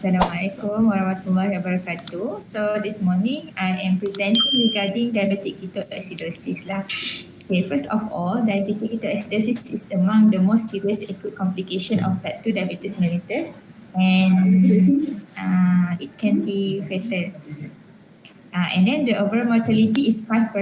Assalamualaikum warahmatullahi wabarakatuh. So this morning I am presenting regarding diabetic ketoacidosis lah. Okay, first of all, diabetic ketoacidosis is among the most serious acute complication of type 2 diabetes mellitus, and it can be fatal. And then the overall mortality is 5%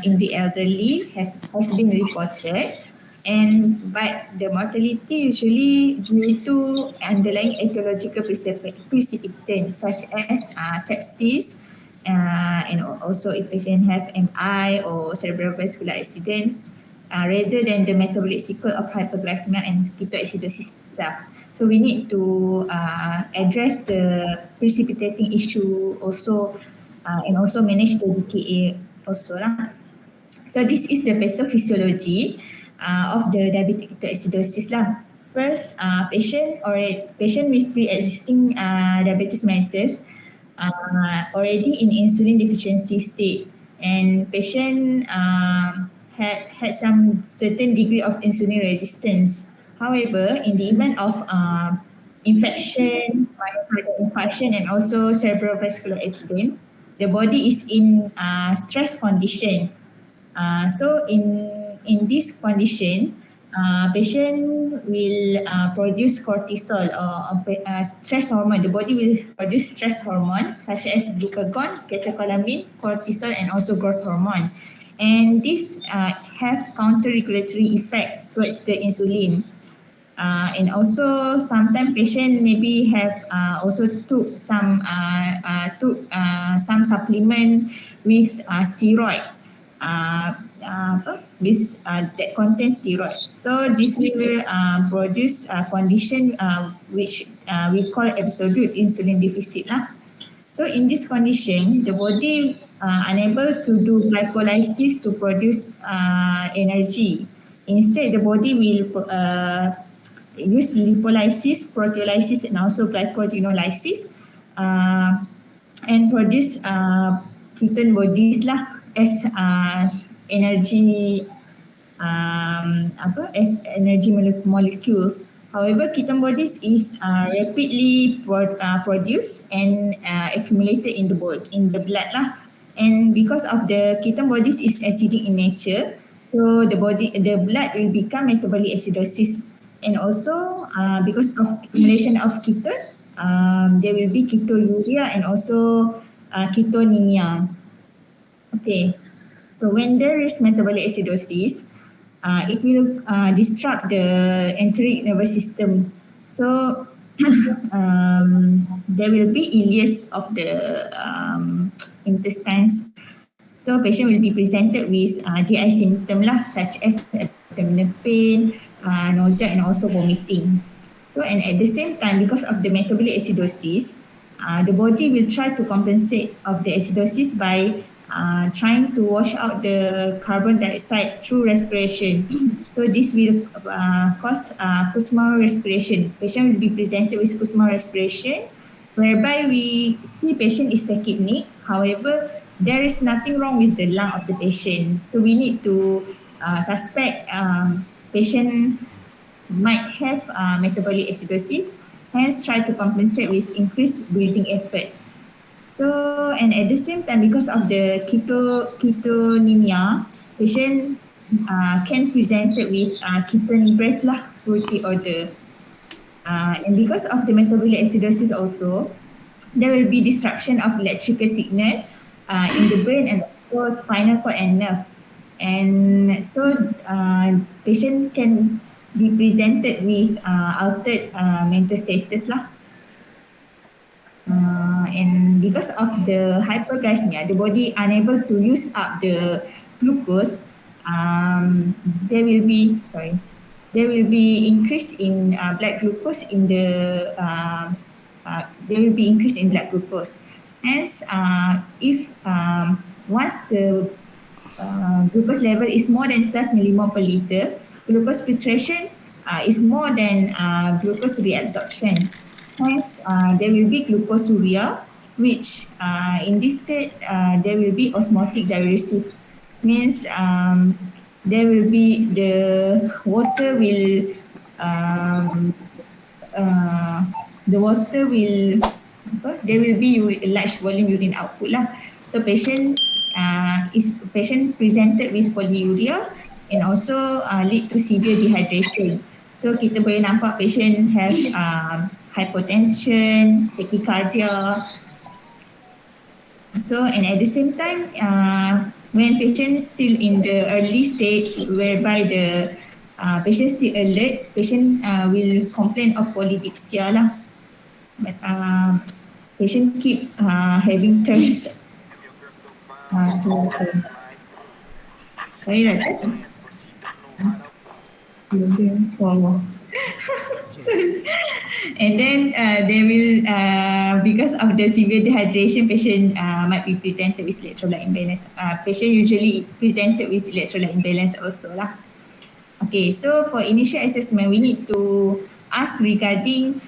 in the elderly has been reported. But the mortality usually due to underlying etiological precipitants such as sepsis, and also if patient have MI or cerebrovascular accidents, rather than the metabolic sequel of hyperglycemia and ketoacidosis itself. So we need to address the precipitating issue also, and also manage the DKA also lah. So this is the pathophysiology of the diabetic ketoacidosis lah. First, patient with pre-existing diabetes mellitus already in insulin deficiency state, and patient had some certain degree of insulin resistance. However, in the event of infection, myocardial infarction, and also cerebrovascular accident, the body is in stress condition. So in this condition, patient will produce cortisol or stress hormone. The body will produce stress hormone such as glucagon, catecholamine, cortisol, and also growth hormone. And this have counter-regulatory effect towards the insulin. And also sometimes patient maybe have also took some supplement with steroid. That contains steroid. So this will produce a condition which we call absolute insulin deficit lah. So in this condition, the body unable to do glycolysis to produce energy. Instead, the body will use lipolysis, proteolysis, and also glycogenolysis, and produce ketone bodies lah as energy molecules. However, ketone bodies is rapidly produced and accumulated in the blood lah. And because of the ketone bodies is acidic in nature, so the blood will become metabolic acidosis. And also because of accumulation of ketone, there will be ketonuria and also ketonemia. Okay, so when there is metabolic acidosis, it will disrupt the enteric nervous system. So there will be ileus of the intestines. So patient will be presented with GI symptom lah, such as abdominal pain, nausea, and also vomiting. So and at the same time, because of the metabolic acidosis, the body will try to compensate of the acidosis by trying to wash out the carbon dioxide through respiration. So this will cause Kussmaul respiration. Patient will be presented with Kussmaul respiration, whereby we see patient is tachypneic. However, there is nothing wrong with the lung of the patient. So we need to suspect patient might have metabolic acidosis, hence try to compensate with increased breathing effort. So, and at the same time, because of the ketonemia, patient can present it with ketone breath lah, fruity odor. And because of the metabolic acidosis also, there will be disruption of electrical signal in the brain and also spinal cord and nerve. And so patient can be presented with altered mental status lah. And because of the hyperglycemia, the body unable to use up the glucose, there will be increase in blood glucose in the there will be increase in blood glucose. Hence, if once the glucose level is more than 12 millimole per liter, glucose filtration is more than glucose reabsorption. Hence, there will be glucosuria, which in this state there will be osmotic diuresis. Means there will be the water will the water will there will be large volume urine output lah. So patient presented with polyuria and also lead to severe dehydration. So kita boleh nampak patient have hypotension, tachycardia. So and at the same time, when patient still in the early stage whereby the patient still alert, patient will complain of polydipsia lah. But patient keep having thirst. Sorry, right? Wow. Sorry. And then they will, because of the severe dehydration, patient might be presented with electrolyte imbalance. Patient usually presented with electrolyte imbalance also lah. Okay, so for initial assessment, we need to ask regarding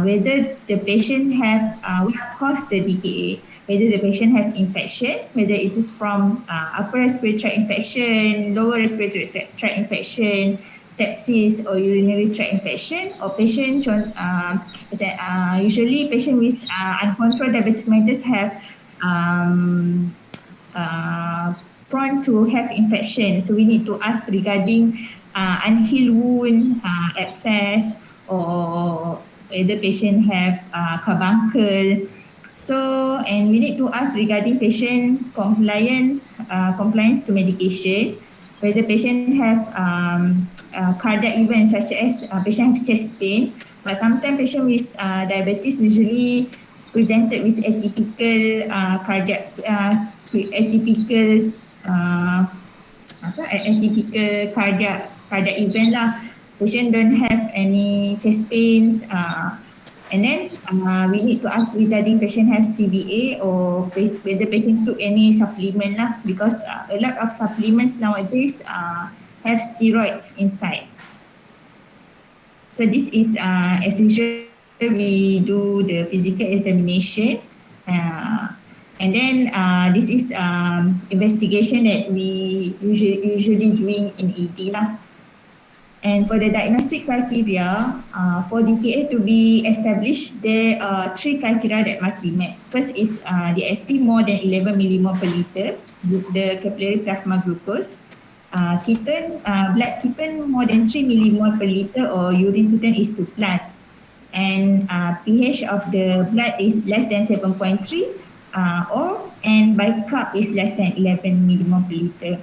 whether the patient have what caused the DKA, whether the patient have infection, whether it is from upper respiratory tract infection, lower respiratory tract infection, sepsis or urinary tract infection, or patient usually patient with uncontrolled diabetes mellitus have prone to have infection. So we need to ask regarding unhealed wound, abscess, or whether patient have carbuncle. So, and we need to ask regarding patient compliance to medication, whether patient have cardiac events such as patient have chest pain, but sometimes patient with diabetes usually presented with atypical cardiac event lah. Patient don't have any chest pains, and then we need to ask regarding patient have CVA or whether patient took any supplement lah, because a lot of supplements nowadays have steroids inside. So this is as usual we do the physical examination, and then this is investigation that we usually doing in ED lah. And for the diagnostic criteria, for DKA to be established, there are 3 criteria that must be met. First is the ST more than 11 millimole per liter, the capillary plasma glucose, ketone, blood ketone more than 3 millimole per liter, or urine ketone is 2+, and pH of the blood is less than 7.3, and bicarb is less than 11 millimole per liter.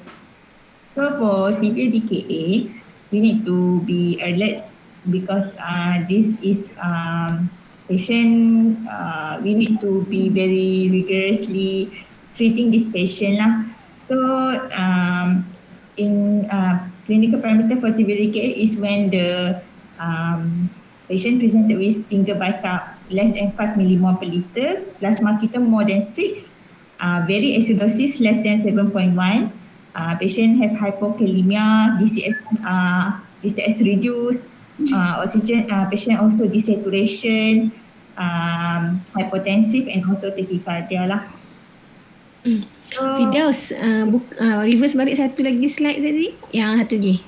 So for severe DKA, we need to be alert because this is patient, we need to be very rigorously treating this patient lah. So in clinical parameter for severe DKA is when the patient presented with single bicarb less than 5 millimole per liter, plasma ketone more than 6, very acidosis less than 7.1, patient have hypokalemia, DCS reduced, oxygen, patient also desaturation, hypotensive, and also tachycardia lah. So, Firdaus, reverse balik satu lagi slide tadi, yang satu lagi.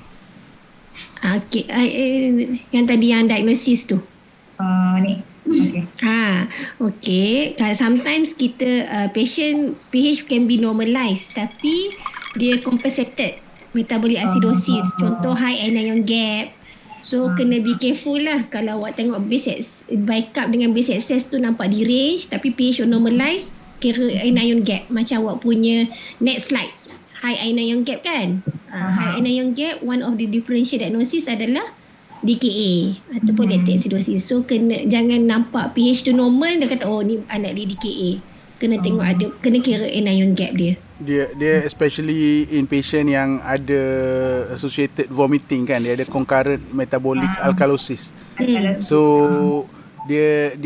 Okay, yang tadi yang diagnosis tu. Ni. Okay. Okay. Sometimes kita patient pH can be normalized, tapi dia compensated metabolic acidosis. Contoh high anion gap. So kena be careful lah kalau awak tengok bicarb dengan base excess tu nampak di range, tapi pH normalized, kira anion gap. Macam awak punya next slide, high anion gap kan. High anion gap, one of the differential diagnosis adalah DKA ataupun lactic acidosis. So jangan nampak pH tu normal dia kata oh ni anak dia DKA. Kena tengok ada, kena kira anion gap dia. Dia especially in patient yang ada associated vomiting kan, dia ada concurrent metabolic alkalosis. So dia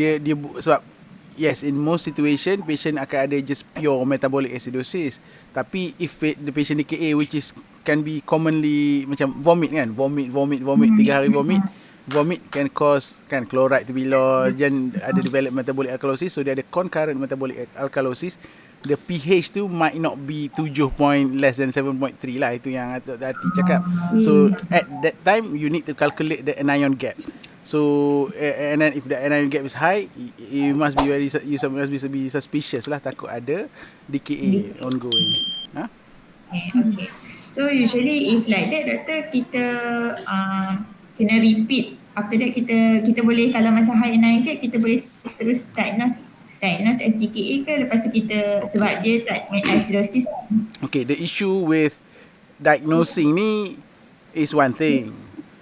sebab yes, in most situation patient akan ada just pure metabolic acidosis, tapi if the patient DKA which is can be commonly macam vomit kan, vomit 3 hari vomit can cause kan chloride to be lost, dan ada develop metabolic alkalosis. So dia ada concurrent metabolic alkalosis, the pH tu might not be 7 less than 7.3 lah, itu yang hati cakap. So at that time you need to calculate the anion gap. So and then if the anion gap is high, you must be be suspicious lah, takut ada DKA ongoing. Okay. So usually if like that, doktor, kita kena repeat. After that kita boleh, kalau macam high anion gap, kita boleh terus diagnose as DKA ke, lepas tu kita, sebab dia tak acidosis. Okay, the issue with diagnosing ni is one thing.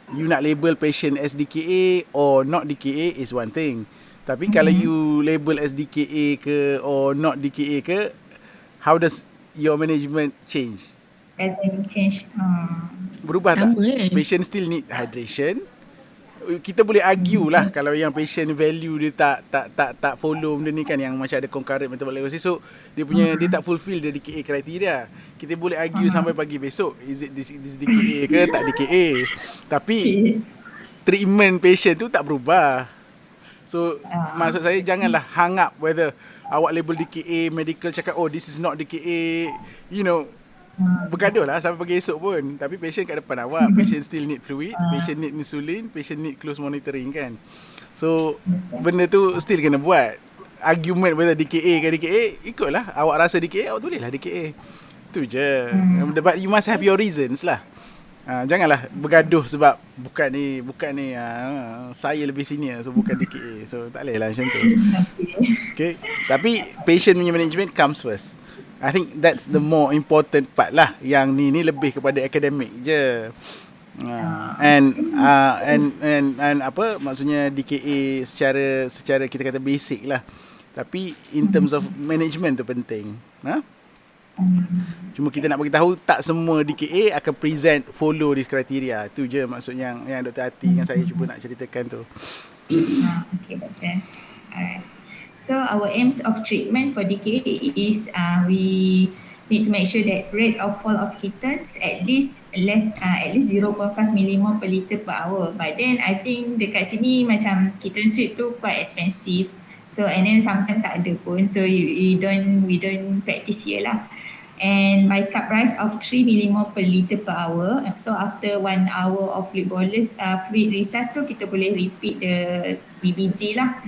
You nak label patient as DKA or not DKA is one thing. Tapi kalau you label as DKA ke or not DKA ke, how does your management change? Doesn't change. Berubah tak? Patient still need hydration. Kita boleh argue lah kalau yang patient value dia tak follow benda ni kan, yang macam ada concurrent metabolic acidosis, so dia tak fulfill the DKA criteria. Kita boleh argue sampai pagi besok, is it this DKA ke tak DKA. Tapi treatment patient tu tak berubah. So maksud saya, janganlah hang up whether awak label DKA, medical cakap oh this is not DKA, you know, bergaduh lah sampai pagi esok pun. Tapi patient kat depan awak, patient still need fluid, patient need insulin, patient need close monitoring kan. So benda tu still kena buat. Argument whether DKA ke DKA, ikutlah awak rasa DKA, awak tulislah DKA. Tu je. But you must have your reasons lah. Janganlah bergaduh sebab bukan ni saya lebih senior, so bukan DKA. So tak boleh lah macam tu. Okay. Tapi patient punya management comes first. I think that's the more important part lah. Yang ni lebih kepada akademik je. And apa maksudnya DKA secara kita kata basic lah. Tapi in terms of management tu penting. Cuma kita nak bagi tahu tak semua DKA akan present follow this criteria. Tu je maksud yang Dr. Ati yang saya cuba nak ceritakan tu. Okay, betul. Alright. So our aims of treatment for DKA is we need to make sure that rate of fall of ketones at least 0.5 millimole per liter per hour. But then I think dekat sini macam ketone strip tu quite expensive. So and then sometimes tak ada pun. So we don't practice here lah. And by cup rise of 3 millimole per liter per hour. So after 1 hour of fluid bolus, fluid resus tu kita boleh repeat the BBG lah.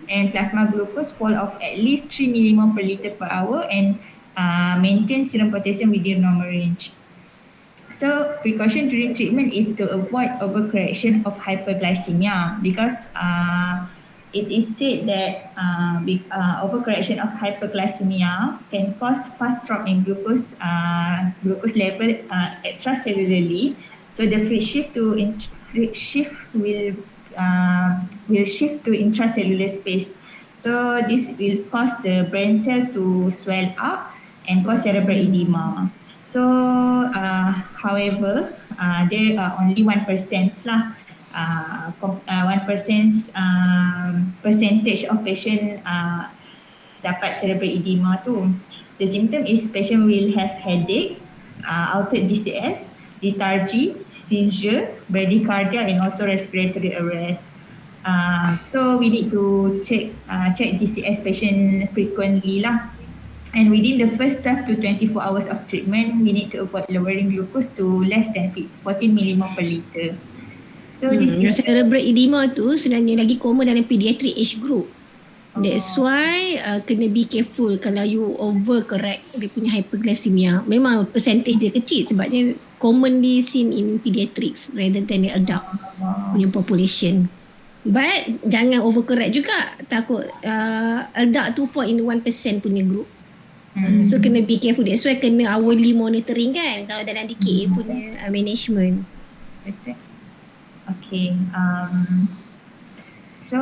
And plasma glucose fall of at least 3 millimole per liter per hour and maintain serum potassium within normal range. So precaution during treatment is to avoid overcorrection of hyperglycemia because it is said that overcorrection of hyperglycemia can cause fast drop in glucose level extracellularly. So the fluid shift will shift to intracellular space. So this will cause the brain cell to swell up and cause cerebral edema. So however, there are only 1% lah. 1% percentage of patient dapat cerebral edema tu. The symptom is patient will have headache, altered DCS, lethargy, seizure, bradycardia and also respiratory arrest. So we need to check DCS patient frequently lah. And within the first 12 to 24 hours of treatment, we need to avoid lowering glucose to less than 14 millimole per liter. So this is cerebral edema tu sebenarnya lagi common dalam pediatric age group. That's why kena be careful kalau you overcorrect dia punya hyperglycemia. Memang percentage dia kecil sebabnya commonly seen in pediatrics rather than the adult punya population. But jangan overcorrect juga, takut adult tu fall in 1% punya group. So kena be careful. That's why kena hourly monitoring kan kalau dalam DKA punya management. Okay. So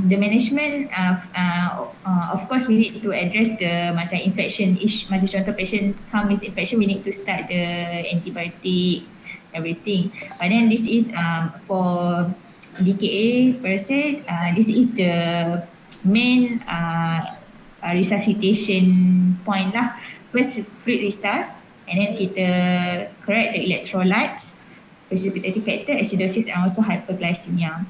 the management of course we need to address the macam infection ish, macam contoh patient come with infection, we need to start the antibiotic everything. But then this is for DKA per se, this is the main resuscitation point lah. First fluid resus and then kita correct the electrolytes, precipitating factor, acidosis and also hyperglycemia.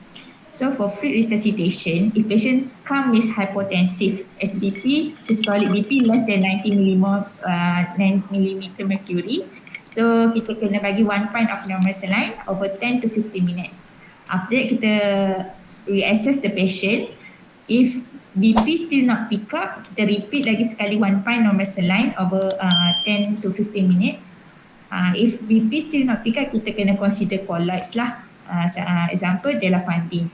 So for fluid resuscitation, if patient come with hypotensive SBP, systolic BP less than 90 millimeter mercury, so kita kena bagi 1 pint of normal saline over 10 to 15 minutes. After that kita reassess the patient. If BP still not pick up, kita repeat lagi sekali 1 pint normal saline over 10 to 15 minutes. If BP still not pick up, kita kena consider colloids lah. Example gelafandine.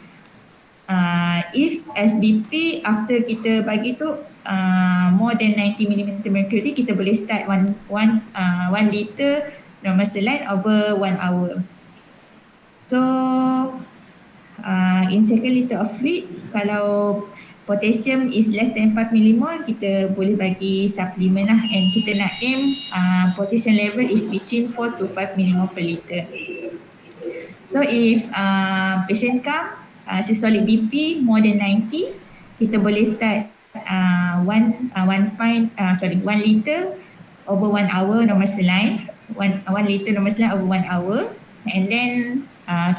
If SBP after kita bagi tu more than 90 mm mercury, kita boleh start 1 liter normal saline over 1 hour. So in second liter of fluid, kalau potassium is less than 5 millimole, kita boleh bagi suplemen lah, and kita nak aim potassium level is between 4 to 5 millimole per liter. So if patient come systolic BP more than 90, kita boleh start 1 liter over 1 hour normal saline, 1 liter normal saline over 1 hour, and then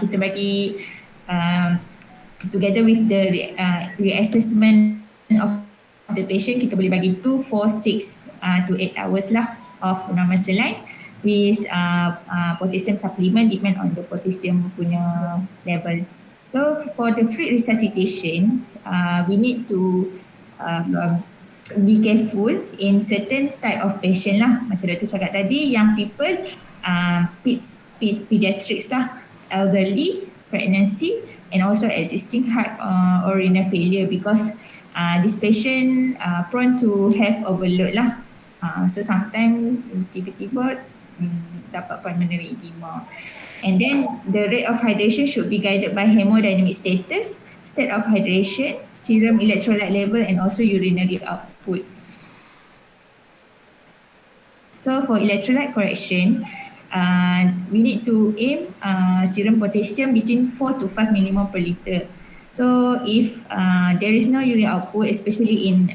kita bagi together with the reassessment of the patient, kita boleh bagi 2, 4, 6 to 8 hours lah of normal saline with potassium supplement depend on the potassium punya level. So for the fluid resuscitation, we need to be careful in certain type of patient lah. Macam doktor cakap tadi, young people, pediatrics lah, elderly, pregnancy, and also existing heart or renal failure, because this patient prone to have overload lah. So sometimes tiba-tiba dapat pulmonary edema. And then the rate of hydration should be guided by hemodynamic status, state of hydration, serum electrolyte level, and also urinary output. So for electrolyte correction, we need to aim serum potassium between 4 to 5 millimole per liter. So if there is no urine output, especially in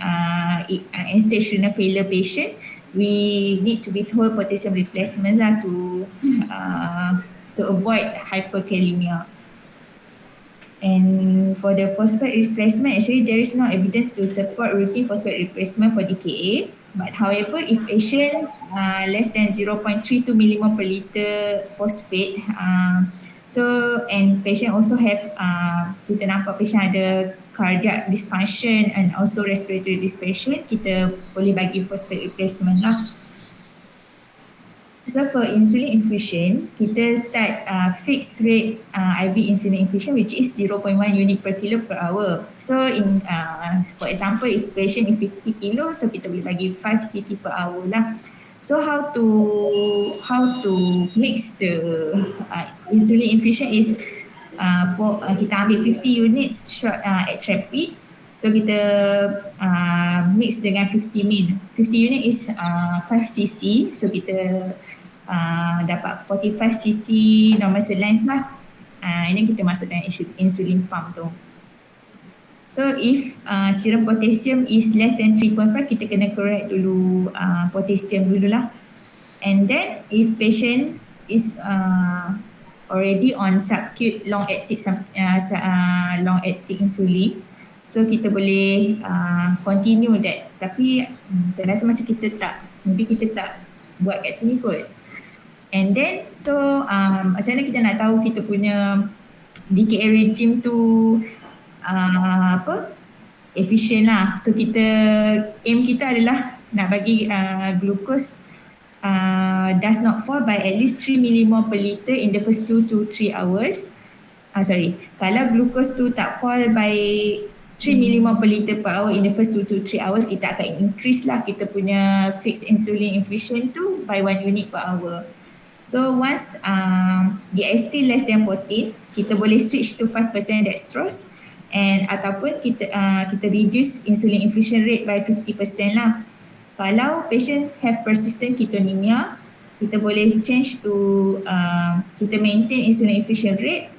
end-stage renal failure patient, we need to withhold potassium replacement lah to avoid hyperkalemia. And for the phosphate replacement, actually there is no evidence to support routine phosphate replacement for DKA. But however, if patient less than 0.32 millimole per liter phosphate, and patient also have, kita nampak patient ada cardiac dysfunction and also respiratory dysfunction, kita boleh bagi phosphate replacement lah. So for insulin infusion, kita start fixed rate IV insulin infusion, which is 0.1 unit per kilo per hour. So in for example, if patient is 50 kilo, so kita boleh bagi 5 cc per hour lah. So how to mix the insulin infusion is kita ambil 50 units short rapid. So kita mix dengan 50 ml. 50 unit is 5 cc. So kita dapat 45 cc normal saline lah. Ini kita masukkan insulin pump tu. So if serum potassium is less than 3.5, kita kena correct dulu potassium dululah. And then if patient is already on subcut long-acting insulin, so kita boleh continue that. Tapi saya rasa macam maybe kita tak buat kat sini kot. And then so macam mana kita nak tahu kita punya DKA regime tu efficient lah. So kita aim kita adalah nak bagi glucose does not fall by at least 3 millimole per liter in the first 2 to 3 hours. Kalau glucose tu tak fall by 3 millimole per liter per hour in the first 2 to 3 hours, kita akan increase lah kita punya fixed insulin infusion tu by 1 unit per hour. So once DST less than 14, kita boleh switch to 5% dextrose, and ataupun kita reduce insulin infusion rate by 50% lah. Kalau patient have persistent ketonemia, kita boleh change to kita maintain insulin infusion rate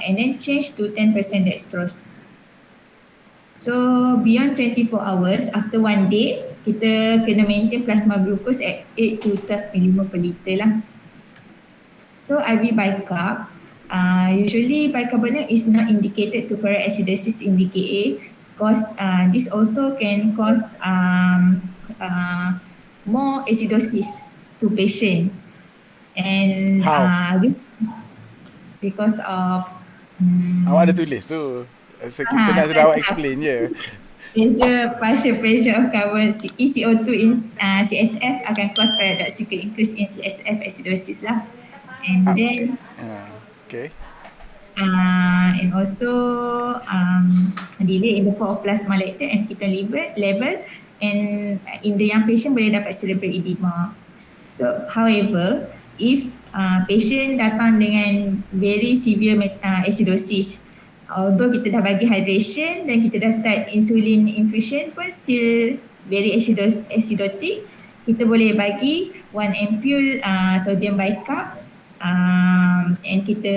and then change to 10% dextrose. So beyond 24 hours, after 1 day, kita kena maintain plasma glucose at 8 to 12 millimole per liter lah. So IV bicarb, usually bicarbonate is not indicated to correct acidosis in DKA because this also can cause more acidosis to patient. And because of Awak ada tulis tu. Senang sudah awak explain je. Partial pressure of carbon ECO2 in CSF akan cause paradoxical increase in CSF acidosis lah. And then Okay. and also delay in the flow of plasma lactate and ketone level, and in the young patient boleh dapat cerebral edema. So however, if patient datang dengan very severe acidosis, although kita dah bagi hydration dan kita dah start insulin infusion pun still very acidotic, kita boleh bagi 1 ampule sodium bicarb and kita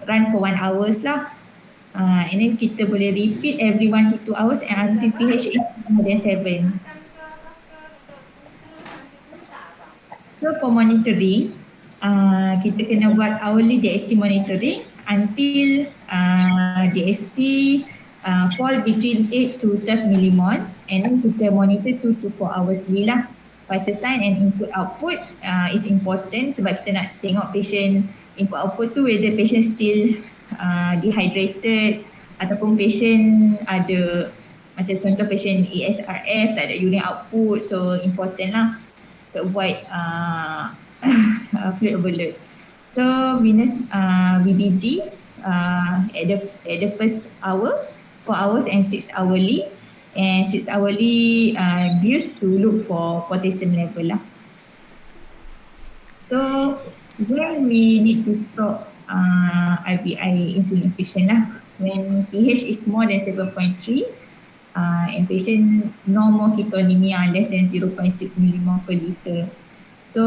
run for 1 hours lah. And then kita boleh repeat every 1 to 2 hours until pH is more than 7. So for monitoring, kita kena buat hourly DST monitoring until DST fall between 8 to 12 millimol, and then kita monitor 2 to 4 hours lah. Vital sign and input output is important sebab kita nak tengok patient input output tu whether patient still dehydrated ataupun patient ada macam contoh patient ESRF, tak ada urine output, so important lah to avoid fluid overload. So venous VBG at the first hour, 4 hours and 6 hourly, and 6 hourly used to look for potassium level lah. So when we need to stop IVI insulin infusion lah, when pH is more than 7.3 and patient no more ketonemia less than 0.6 millimol per liter. So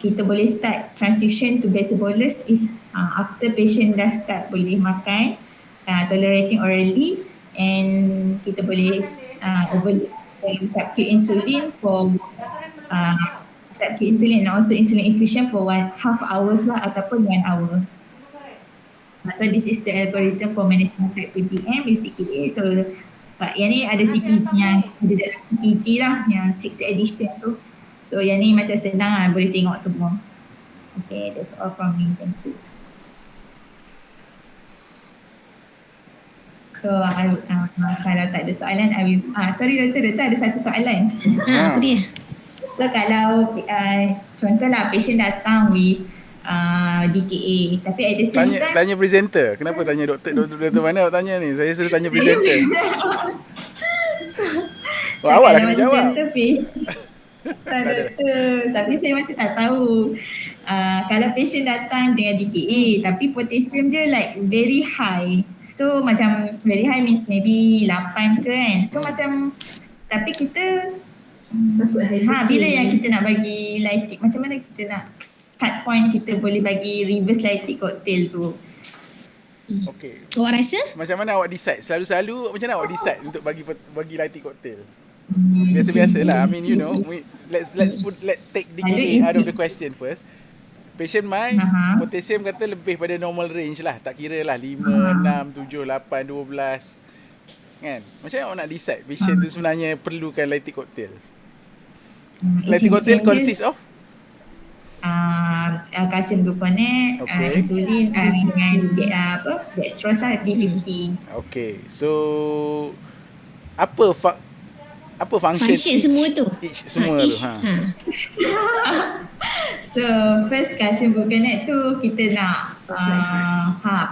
kita boleh start transition to basal bolus is after patient dah start boleh makan, tolerating orally, and kita boleh overload subcutaneous insulin for subcutaneous insulin and also insulin infusion for 1/2 hours lah ataupun 1 hour. So this is the algorithm for management type PPM with TKA. So yang ni ada CPG yang ada dalam CPG lah, yang 6 edition tu. So yang ni macam senang lah, boleh tengok semua. Okay, that's all from me. Thank you. So kalau tak ada soalan, I will, sorry doktor ada satu soalan. Apa dia? So kalau contohlah patient datang with DKA, tapi at the same time tanya presenter. Kenapa tanya doktor mana awak tanya ni? Saya suruh tanya presenter. Awak lah kena jawab. Tak doktor, tapi saya masih tak tahu. Kalau patient datang dengan DKA tapi potassium dia like very high, so macam very high means maybe 8 ke kan, so macam tapi kita bila yang kita nak bagi lytic, macam mana kita nak cut point, kita boleh bagi reverse lytic cocktail tu. Okay. Awak rasa? Macam mana awak decide? Selalu macam mana awak decide untuk bagi lytic cocktail? Biasa-biasalah. I mean, you know, let's take DKA out of the question first. Patient my potassium kata lebih pada normal range lah. Tak kira lah 5, 6, 7, 8, 12. Kan? Macam mana awak nak decide patient tu sebenarnya perlukan lytic cocktail? Lytic cocktail consists of? Kalsium gluconate, insulin dengan dextrose lah, D50. Okay, so apa function semua tu? Semua tu. So first kalsium gluconate tu kita nak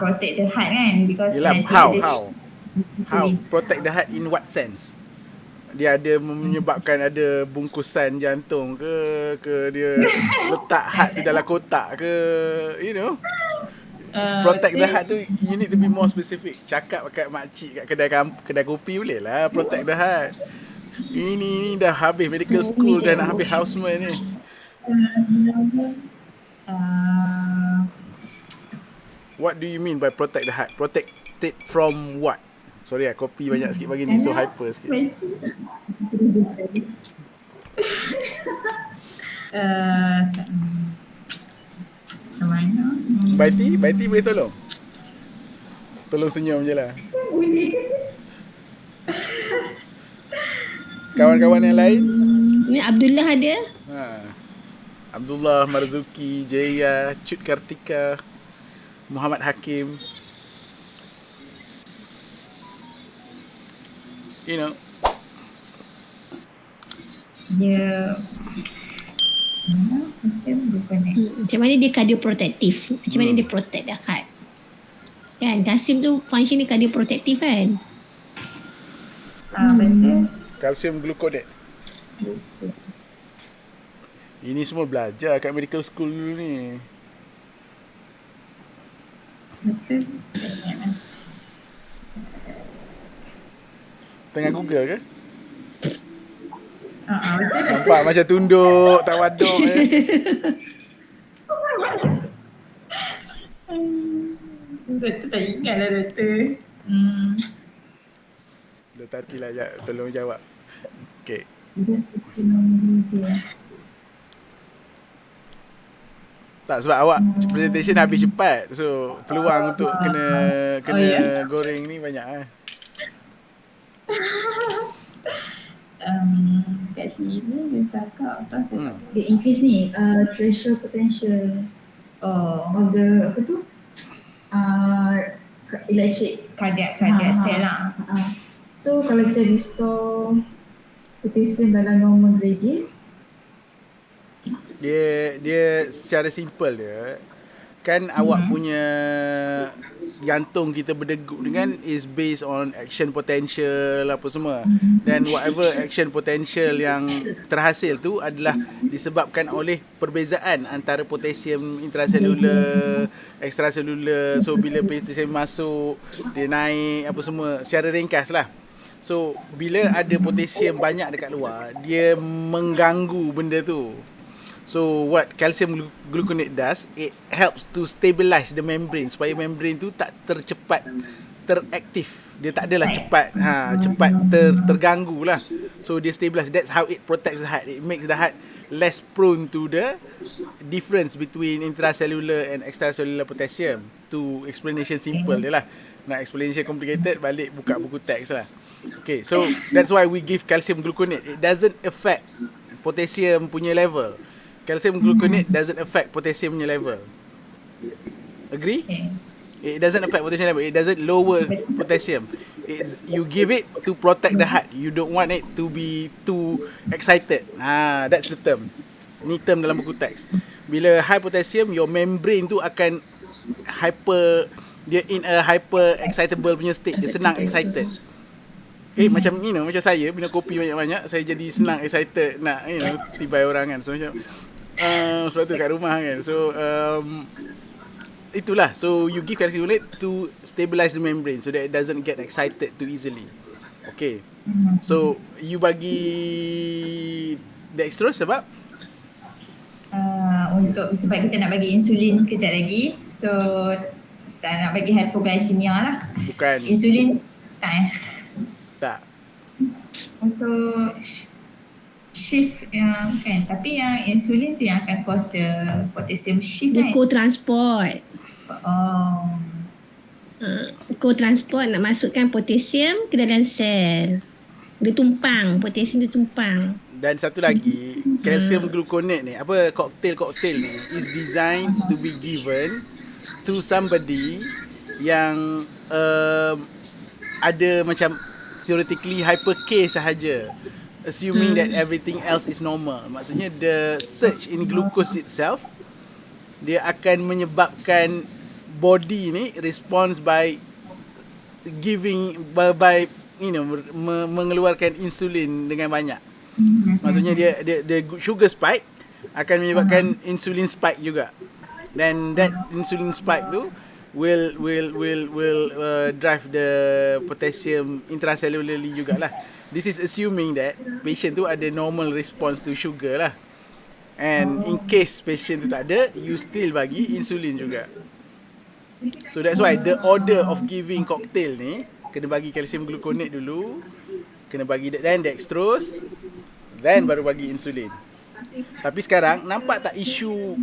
protect the heart kan, because how protect the heart in what sense? Dia ada menyebabkan ada bungkusan jantung ke dia letak heart di dalam kotak ke, you know. Protect the heart tu, you need to be more specific. Cakap kat makcik kat kedai kopi boleh lah protect the heart. Ini dah habis medical school dan nak habis Housemen ni. What do you mean by protect the heart? Protect it from what? Sorry kopi banyak sikit pagi ni, so hyper sikit. Macam mana? Binti boleh tolong? Tolong senyum je lah. Kawan-kawan yang lain? Ni Abdullah ada. Abdullah, Marzuki, Jaya, Cut Kartika, Muhammad Hakim. you know, Dia kalsium gluconate. Macam mana dia cardioprotective? Macam mana dia protect the heart? Kan kalsium tu function dia cardioprotective kan? Betul. kalsium gluconate. Ini semua belajar kat medical school dulu ni. Betul. Tengah Google ke? Betul. Nampak macam tunduk, tawaduk Doktor tak ingat lah doktor. Doktor Tati lah, tolong jawab. Okay. Dia suka nombor dia. Tak, sebab awak presentation habis cepat. So, peluang untuk kena goreng ni banyak Kat sini dia cakap dia increase ni threshold potential of the apa tu electric cardiac cell lah. So kalau kita restore potassium dalam normal gradient, dia secara simple dia kan awak punya jantung kita berdegup dengan is based on action potential apa semua, dan whatever action potential yang terhasil tu adalah disebabkan oleh perbezaan antara potasium intraselular, extraselular. So bila potasium masuk dia naik apa semua secara ringkas lah. So bila ada potasium banyak dekat luar, dia mengganggu benda tu. So what calcium gluconate does, it helps to stabilize the membrane supaya membrane tu tak tercepat teraktif. Dia tak adalah cepat terganggu lah. So dia stabilize. That's how it protects the heart. It makes the heart less prone to the difference between intracellular and extracellular potassium. To explanation simple dia lah. Nak explanation complicated, balik buka buku teks lah. Okay, so that's why we give calcium gluconate. It doesn't affect potassium punya level. Calcium gluconate doesn't affect potassium punya level. Agree? It doesn't affect potassium level. It doesn't lower potassium. You give it to protect the heart. You don't want it to be too excited. That's the term. Ni term dalam buku teks. Bila high potassium, your membrane tu akan dia in a hyper excitable punya state. Dia senang excited. Okay, macam macam saya minum kopi banyak-banyak, saya jadi senang excited nak tibai orang kan. So macam sebab tu kat rumah kan. So itulah. So you give calcium gluconate to stabilize the membrane so that it doesn't get excited too easily. Okay. So you bagi dextrose sebab sebab kita nak bagi insulin kejap lagi. So tak nak bagi hypoglycemia lah. Bukan. Insulin tak. Untuk shift yang kan, tapi yang insulin tu yang akan cause the potassium shift kan. Co-transport. Co-transport nak masukkan potassium ke dalam sel. Dia tumpang, potassium dia tumpang. Dan satu lagi, calcium gluconate ni, apa cocktail ni is designed to be given to somebody yang ada macam theoretically hyper K sahaja, assuming that everything else is normal. Maksudnya the surge in glucose itself, dia akan menyebabkan body ni response by giving by mengeluarkan insulin dengan banyak. Maksudnya dia sugar spike akan menyebabkan insulin spike juga. Dan that insulin spike tu will drive the potassium intracellularly jugalah. This is assuming that patient tu ada normal response to sugar lah. And in case patient tu tak ada, you still bagi insulin juga. So that's why the order of giving cocktail ni, kena bagi calcium gluconate dulu, kena bagi dan dextrose, then baru bagi insulin. Tapi sekarang nampak tak isu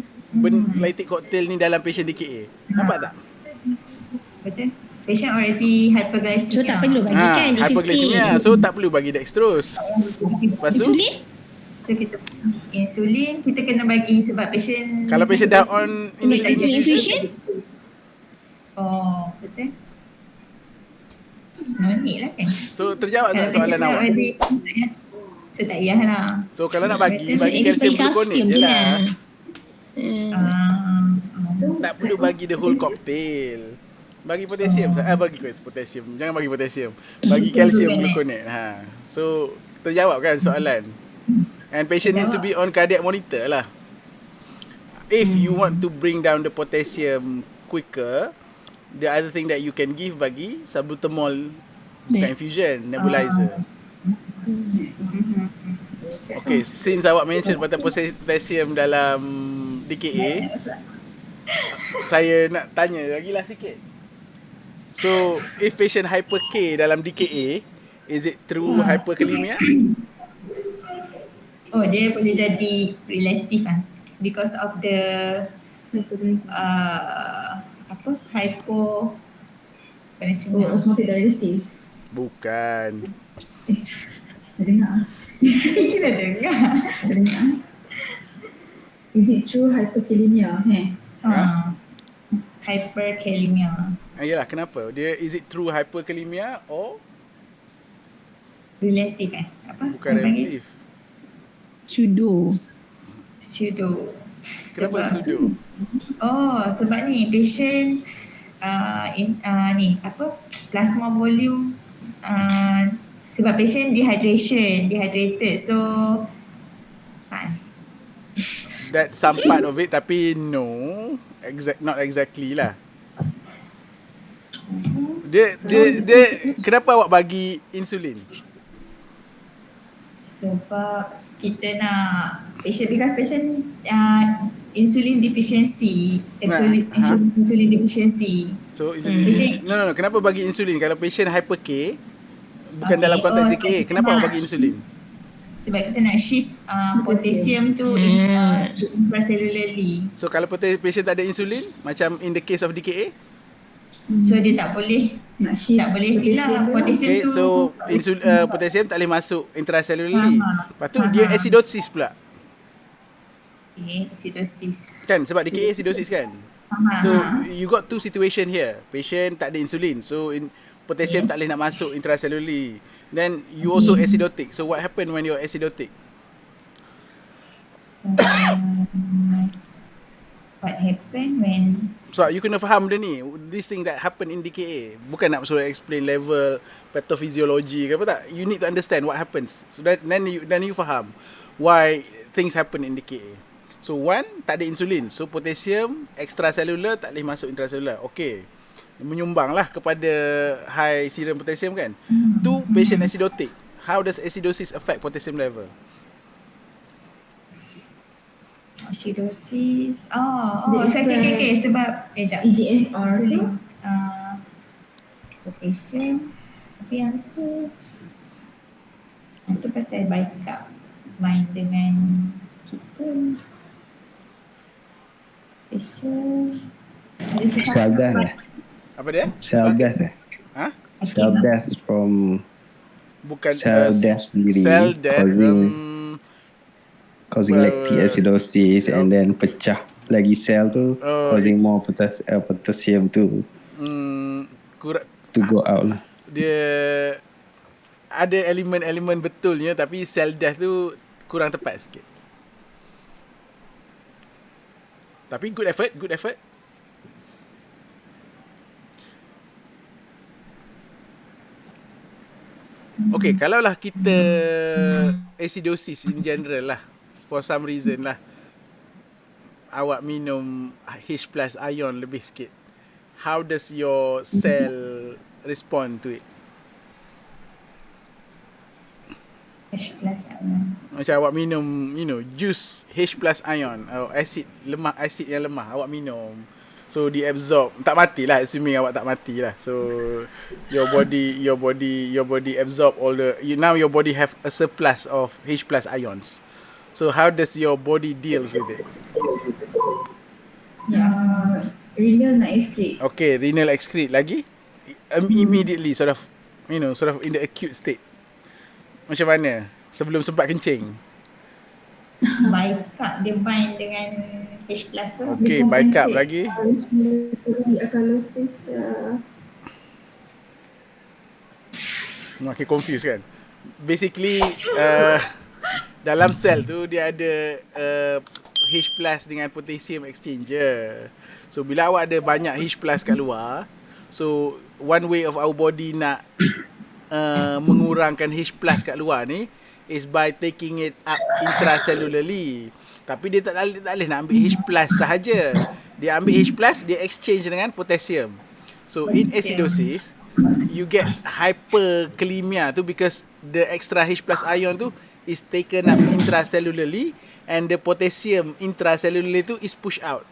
lactic cocktail ni dalam patient DKA? Nampak tak? Betul. Patient already hyperglycemia. So tak perlu bagi kan hyperglycemia. So tak perlu bagi dextrose. Lepas tu insulin? So kita insulin kita kena bagi sebab patient, kalau patient dah on insulin infusion? Oh, betul. No need lah kan. So terjawab tak Kalau soalan patient awak? already, so tak payahlah. So kalau nak bagi Better kalsium gluconate je lah. Tak perlu bagi the whole cocktail. Bagi potasium, bagi potasium. Jangan bagi potasium. Bagi kalsium gluconate. So terjawab kan soalan. And patient needs to be on cardiac monitor lah. If you want to bring down the potassium quicker, the other thing that you can give bagi salbutamol, bukan infusion, nebulizer. Okay, since awak mention pasal potassium dalam DKA, saya nak tanya lagi lah sikit. So, if patient hyper K dalam DKA, is it through hyperkalemia? Oh, dia boleh jadi relatif kan. Because of the hypo osmotic diuresis. Bukan. Dengar. Sila dengar. Is it true hyperkalemia? Hyperkalemia. Yalah, kenapa? Dia is it through hyperkalemia or Relatif kan? Apa? bukan relatif? Pseudo. Kenapa pseudo? Oh, sebab ni patient plasma volume sebab patient dehydrated, so That's some part of it, tapi no, not exactly lah. Dia kenapa awak bagi insulin? sebab kita nak because patient insulin deficiency. Insulin deficiency. So insulin. No, kenapa bagi insulin kalau patient hyper K bukan dalam konteks DKA? Kenapa awak bagi insulin? Sebab kita nak shift potassium tu intracellularly. So kalau patient tak ada insulin, macam in the case of DKA, so dia tak boleh hilang potassium okay, tu. so potassium tak boleh masuk intracellularly. Lepas tu dia acidosis pula. Okay, acidosis. Kan sebab DKA acidosis kan. So you got two situation here. Patient tak ada insulin, so potassium tak boleh nak masuk intracellularly. Then you also acidotic. So what happen when you're acidotic? What happen when So you kena faham benda ni. This thing that happen in DKA. Bukan nak suruh explain level pathophysiology ke apa tak. You need to understand what happens. So that then you faham why things happen in DKA. So one, tak ada insulin. So potassium extracellular tak boleh masuk intracellular. Okay. Menyumbanglah kepada high serum potassium kan. Two, patient acidotic. How does acidosis affect potassium level? acidosis? Okay. Sebab EGFR tu potassium. Tapi yang tu pasal bicap main dengan kita. Potassium ada Cell death. Apa dia? Cell death. Ha? Cell death from Bukan cell death sendiri. Cell death causing lactic acidosis and then pecah lagi sel tu causing more potassium tu to go out lah. Dia ada elemen-elemen betulnya tapi cell death tu kurang tepat sikit. Tapi good effort. Okay, kalaulah kita acidosis in general lah, for some reason lah, awak minum H plus ion lebih sikit, how does your cell respond to it? H plus ion. Macam awak minum, juice H plus ion, acid yang lemah, awak minum. So diabsorb, tak matilah, assuming awak tak matilah. So your body absorb all the, now your body have a surplus of H plus ions. So how does your body deals with it? Renal nak excrete. Okay, renal excrete lagi. Immediately sort of in the acute state. Macam mana? Sebelum sempat kencing. Bicap dia bind dengan H plus tu. Okay, bicap lagi. Alkalosis Makin confused kan. Basically dalam sel tu dia ada H+ dengan potassium exchanger. So bila awak ada banyak H+ kat luar, so one way of our body nak mengurangkan H+ kat luar ni is by taking it up intracellularly. Tapi dia tak boleh nak ambil H+ sahaja. Dia ambil H+, dia exchange dengan potassium. So in acidosis, you get hyperkalemia tu because the extra H+ ion tu is taken up intracellularly and the potassium intracellularly tu is pushed out.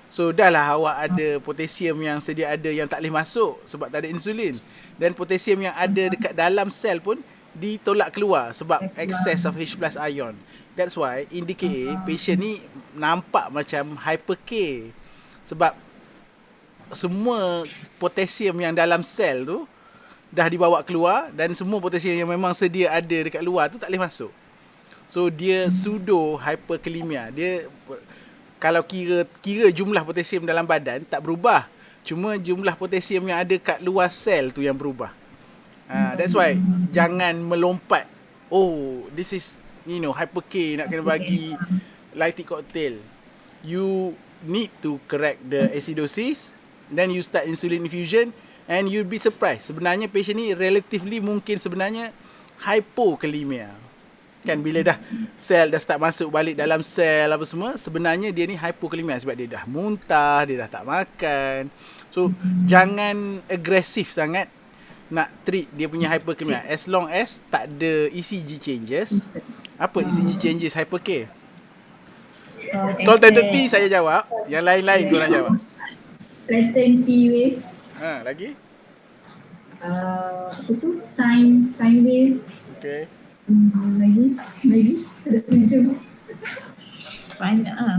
So dah lah awak ada potassium yang sedia ada yang tak boleh masuk sebab tak ada insulin. Dan potassium yang ada dekat dalam sel pun ditolak keluar sebab excess of H+ ion. That's why in DKA, patient ni nampak macam hyper K. Sebab semua potassium yang dalam sel tu dah dibawa keluar dan semua potassium yang memang sedia ada dekat luar tu tak boleh masuk. So dia pseudo hyperkalemia. Dia kalau kira jumlah potassium dalam badan tak berubah. Cuma jumlah potassium yang ada kat luar sel tu yang berubah. That's why jangan melompat. Oh, this is hyper K, nak kena bagi lactic cocktail. You need to correct the acidosis, then you start insulin infusion and you'll be surprised. Sebenarnya patient ni relatively mungkin sebenarnya hypokalemia. Kan bila dah sel dah start masuk balik dalam sel apa semua, sebenarnya dia ni hypokalemia sebab dia dah muntah, dia dah tak makan. So jangan agresif sangat nak treat dia punya hyperkalemia as long as tak ada ECG changes. Apa ECG changes hyper K? Tolerated T saya jawab, yang lain-lain korang jawab. Latent P wave. Lagi? Apa tu? Sine wave. Okay. Lagi ada 7. Banyak lah.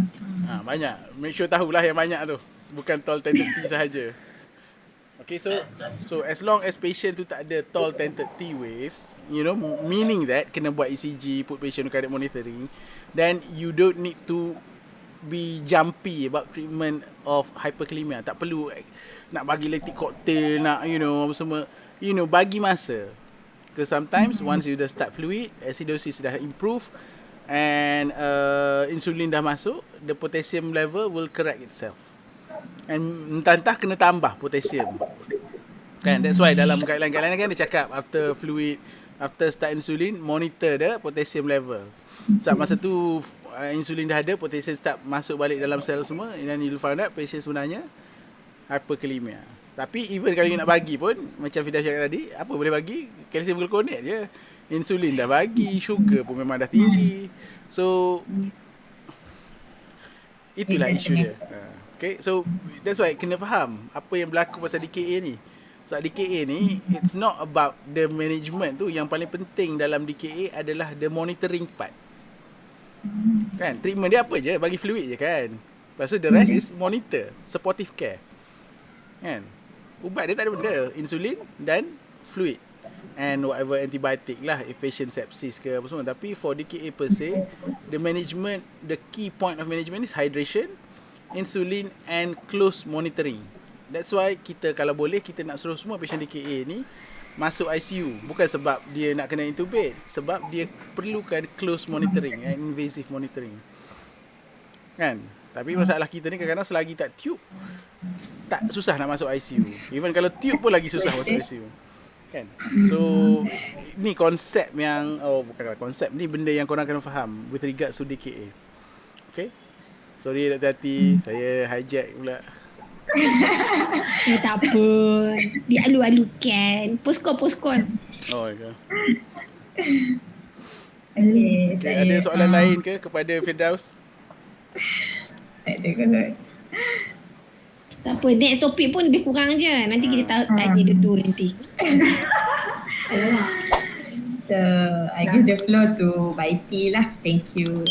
Banyak. Make sure tahulah yang banyak tu. Bukan tall tented T sahaja. Okay, so as long as patient tu tak ada tall tented T waves, meaning that kena buat ECG, put patient on cardiac monitoring, then you don't need to be jumpy about treatment of hyperkalemia. Tak perlu nak bagi lactic cocktail, nak apa semua. Bagi masa. Because sometimes once you dah start fluid, acidosis dah improve and insulin dah masuk, the potassium level will correct itself. And entah-entah kena tambah potassium. Kan, that's why dalam guideline kan dia cakap after fluid, after start insulin, monitor the potassium level. Saat masa tu insulin dah ada, potassium start masuk balik dalam sel semua, and then you'll find out patient sebenarnya hyperkalemia. Tapi even kalau you nak bagi pun, macam Firdaus cakap tadi, apa boleh bagi? Kalsium gluconate je. Insulin dah bagi, sugar pun memang dah tinggi. So itulah isu dia. Okay, so that's why kena faham apa yang berlaku pasal DKA ni. Sebab DKA ni, it's not about the management tu. Yang paling penting dalam DKA adalah the monitoring part. Kan, treatment dia apa je? Bagi fluid je kan. Lepas tu the rest is monitor, supportive care. Kan, ubat dia tak ada benda, insulin dan fluid and whatever antibiotic lah if patient sepsis ke apa semua. Tapi for DKA per se, the management, the key point of management is hydration, insulin and close monitoring. That's why kita kalau boleh kita nak suruh semua patient DKA ni masuk ICU. Bukan sebab dia nak kena intubate, sebab dia perlukan close monitoring and invasive monitoring. Kan? Tapi masalah kita ni kadang-kadang selagi tak tube, tak susah nak masuk ICU. Even kalau tube pun lagi susah masuk ICU. Kan? So ni konsep yang bukan konsep, ni benda yang korang kena faham with regards to DKA. Okay? Sorry Dr. Hati, saya hijack pula. Tak apa. Dialu-alukan. Poskon. Oh my god. Okay, Ada soalan lain ke kepada Firdaus? Tak ada kot. Tak apa. Next topik pun lebih kurang je. Nanti kita tanya dulu nanti. So, I give the floor to Binti lah. Thank you.